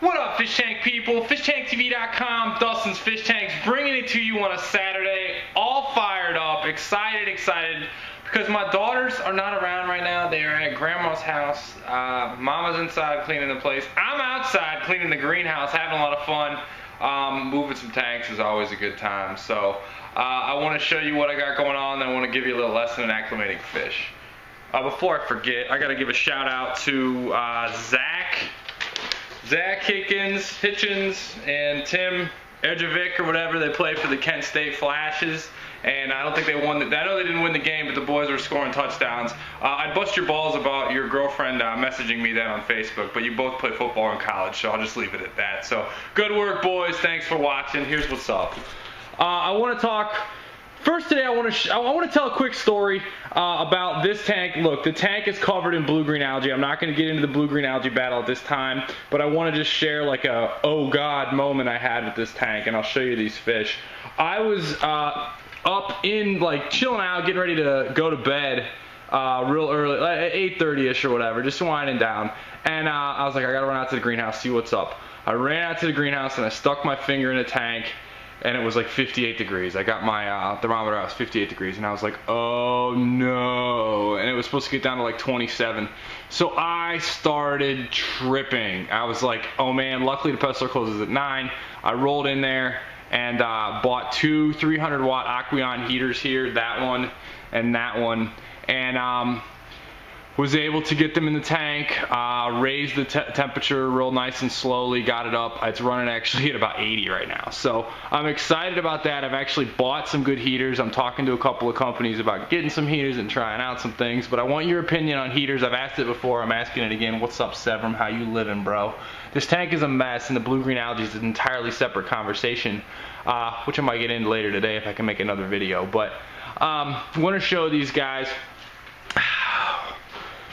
What up, fish tank people? FishTankTV.com, Dustin's Fish Tanks, bringing it to you on a Saturday, all fired up, excited, because my daughters are not around right now. They are at grandma's house. Mama's inside cleaning the place. I'm outside cleaning the greenhouse, having a lot of fun. Moving some tanks is always a good time. So I want to show you what I got going on, and I want to give you a little lesson in acclimating fish. Before I forget, I got to give a shout out to Zach Hitchens and Tim Erjovic or whatever. They play for the Kent State Flashes, and I don't think they won. I know they didn't win the game, but the boys were scoring touchdowns. I'd bust your balls about your girlfriend messaging me that on Facebook, but you both play football in college, so I'll just leave it at that. So good work, boys. Thanks for watching. Here's what's up. I want to talk. First today, I want to tell a quick story about this tank. Look, the tank is covered in blue-green algae. I'm not going to get into the blue-green algae battle at this time, but I want to just share like a oh god moment I had with this tank, and I'll show you these fish. I was up in like chilling out, getting ready to go to bed real early, like 8:30ish or whatever, just winding down, and I was like, I gotta run out to the greenhouse, see what's up. I ran out to the greenhouse and I stuck my finger in the tank, and it was like 58 degrees. I got my thermometer out, it was 58 degrees, and I was like, oh no, and it was supposed to get down to like 27. So I started tripping. I was like, oh man, luckily the pet store closes at 9. I rolled in there and bought two 300 watt Aquarium heaters here, that one and that one, and was able to get them in the tank, raise the temperature real nice and slowly, got it up. It's running actually at about 80 right now. So I'm excited about that. I've actually bought some good heaters. I'm talking to a couple of companies about getting some heaters and trying out some things, but I want your opinion on heaters. I've asked it before, I'm asking it again. What's up, Sevram? How you living, bro? This tank is a mess, and the blue-green algae is an entirely separate conversation, which I might get into later today if I can make another video. But I want to show these guys.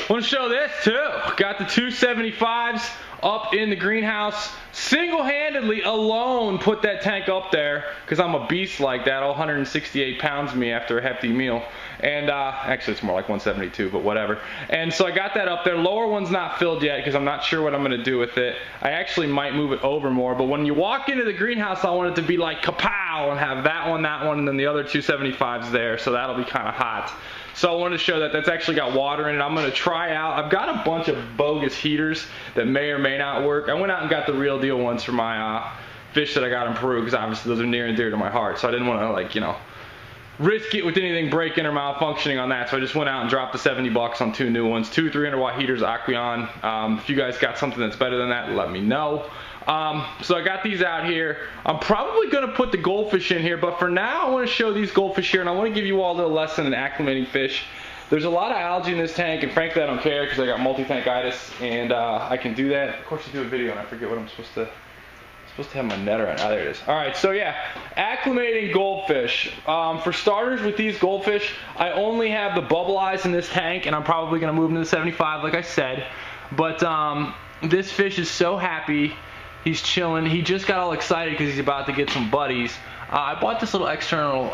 I want to show this too. Got the 275s up in the greenhouse. Single-handedly alone put that tank up there because I'm a beast like that. All 168 pounds of me after a hefty meal. And actually it's more like 172, but whatever. And so I got that up there. Lower one's not filled yet because I'm not sure what I'm going to do with it. I actually might move it over more, but when you walk into the greenhouse, I want it to be like kapow and have that one, and then the other 275s there. So that'll be kind of hot. So I wanted to show that that's actually got water in it. I'm going to try out. I've got a bunch of bogus heaters that may or may not work. I went out and got the real deal ones for my fish that I got in Peru because obviously those are near and dear to my heart. So I didn't want to, like, you know, risk it with anything breaking or malfunctioning on that. So I just went out and dropped the 70 bucks on two new ones. Two 300 watt heaters, Aquarium. If you guys got something that's better than that, let me know. So I got these out here. I'm probably going to put the goldfish in here, but for now I want to show these goldfish here, and I want to give you all a little lesson in acclimating fish. There's a lot of algae in this tank, and frankly I don't care because I got multi-tankitis, and I can do that. Of course I do a video and I forget what I'm supposed to have my net around. There it is. Alright, so yeah, acclimating goldfish. For starters, with these goldfish, I only have the bubble eyes in this tank, and I'm probably going to move them to the 75 like I said, but this fish is so happy. He's chilling. He just got all excited because he's about to get some buddies. I bought this little external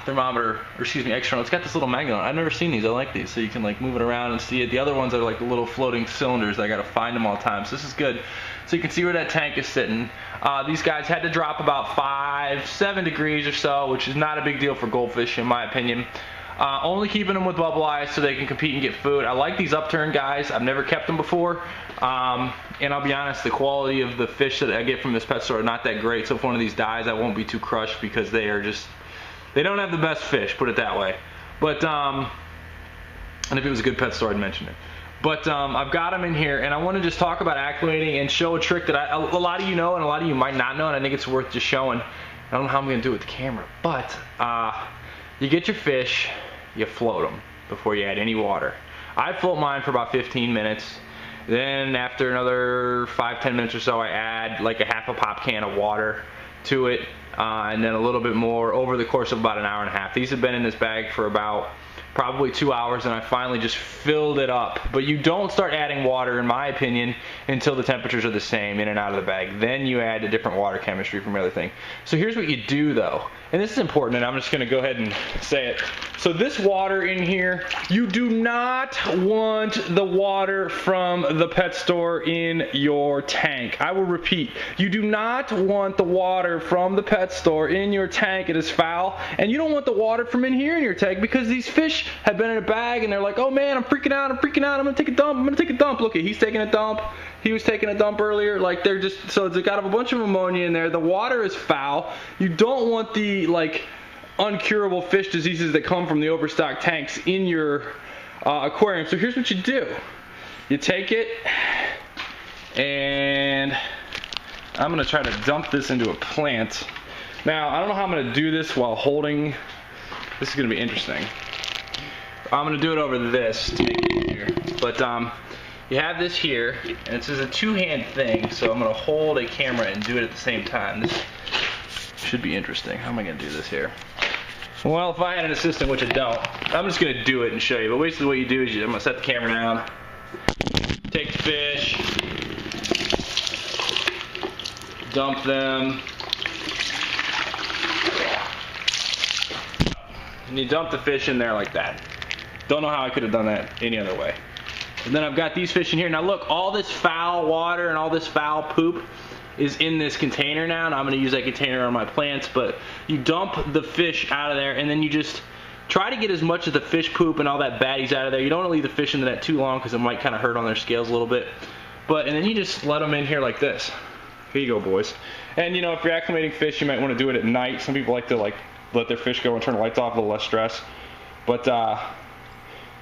thermometer, or excuse me, external. It's got this little magnet on it. I've never seen these. I like these, so you can like move it around and see it. The other ones are like the little floating cylinders. I got to find them all the time. So this is good. So you can see where that tank is sitting. These guys had to drop about 7 degrees or so, which is not a big deal for goldfish in my opinion. Only keeping them with bubble eyes so they can compete and get food. I like these upturned guys. I've never kept them before. And I'll be honest, the quality of the fish that I get from this pet store are not that great. So if one of these dies, I won't be too crushed because they don't have the best fish, put it that way. But, and if it was a good pet store, I'd mention it. But I've got them in here, and I want to just talk about acclimating and show a trick that a lot of you know and a lot of you might not know, and I think it's worth just showing. I don't know how I'm going to do it with the camera, but you get your fish, you float them before you add any water. I float mine for about 15 minutes. Then after another 5-10 minutes or so, I add like a half a pop can of water to it, and then a little bit more over the course of about an hour and a half. These have been in this bag for about probably 2 hours, and I finally just filled it up. But you don't start adding water, in my opinion, until the temperatures are the same in and out of the bag. Then you add a different water chemistry from everything. So here's what you do though. and this is important, and I'm just gonna go ahead and say it. So this water in here, you do not want the water from the pet store in your tank. I will repeat, you do not want the water from the pet store in your tank. It is foul, and you don't want the water from in here in your tank, because these fish have been in a bag and they're like, oh man, I'm freaking out, I'm gonna take a dump. Look, he's taking a dump. He was taking a dump earlier. Like, they're just, so it's got a bunch of ammonia in there. The water is foul. You don't want the like uncurable fish diseases that come from the overstocked tanks in your aquarium. So here's what you do. You take it, and I'm gonna try to dump this into a plant. Now, I don't know how I'm gonna do this while holding. This is gonna be interesting. I'm gonna do it over this to make it easier. But you have this here, and this is a two-hand thing, so I'm gonna hold a camera and do it at the same time. This should be interesting. How am I gonna do this here? Well, if I had an assistant, which I don't, I'm just gonna do it and show you. But basically what you do is I'm gonna set the camera down, take the fish, dump them, and you dump the fish in there like that. Don't know how I could have done that any other way. And then I've got these fish in here. Now look, all this foul water and all this foul poop is in this container now, and I'm gonna use that container on my plants. But you dump the fish out of there, and then you just try to get as much of the fish poop and all that baddies out of there. You don't want to leave the fish in the net too long, because it might kind of hurt on their scales a little bit. And then you just let them in here like this. Here you go, boys. And you know, if you're acclimating fish, you might want to do it at night. Some people like to let their fish go and turn the lights off, a little less stress. But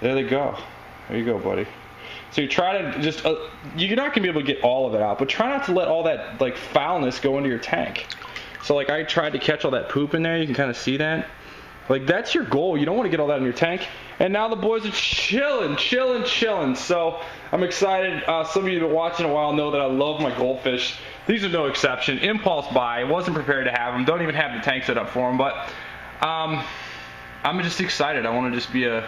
there they go. There you go, buddy. So you try to just, you're not gonna be able to get all of it out, but try not to let all that like foulness go into your tank. So like I tried to catch all that poop in there. You can kind of see that. Like, that's your goal. You don't want to get all that in your tank. And now the boys are chilling. So I'm excited. Some of you that have been watching a while know that I love my goldfish. These are no exception. Impulse buy. I wasn't prepared to have them. Don't even have the tank set up for them. But I'm just excited. I want to just be a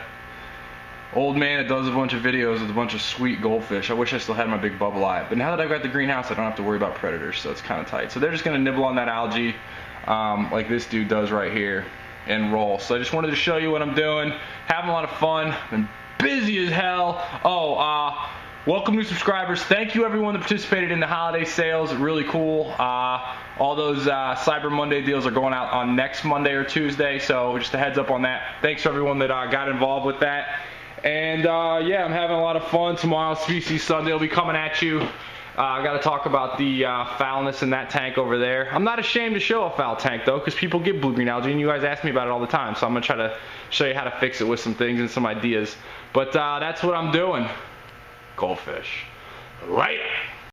old man that does a bunch of videos with a bunch of sweet goldfish. I wish I still had my big bubble eye. But now that I've got the greenhouse, I don't have to worry about predators. So it's kind of tight. So they're just going to nibble on that algae like this dude does right here and roll. So I just wanted to show you what I'm doing. Having a lot of fun. Been busy as hell. Welcome new subscribers. Thank you everyone that participated in the holiday sales. Really cool. All those Cyber Monday deals are going out on next Monday or Tuesday. So just a heads up on that. Thanks to everyone that got involved with that. And yeah, I'm having a lot of fun. Tomorrow, Species Sunday will be coming at you. I got to talk about the foulness in that tank over there. I'm not ashamed to show a foul tank though, because people get blue-green algae, and you guys ask me about it all the time. So I'm going to try to show you how to fix it with some things and some ideas. But that's what I'm doing. Goldfish. Later.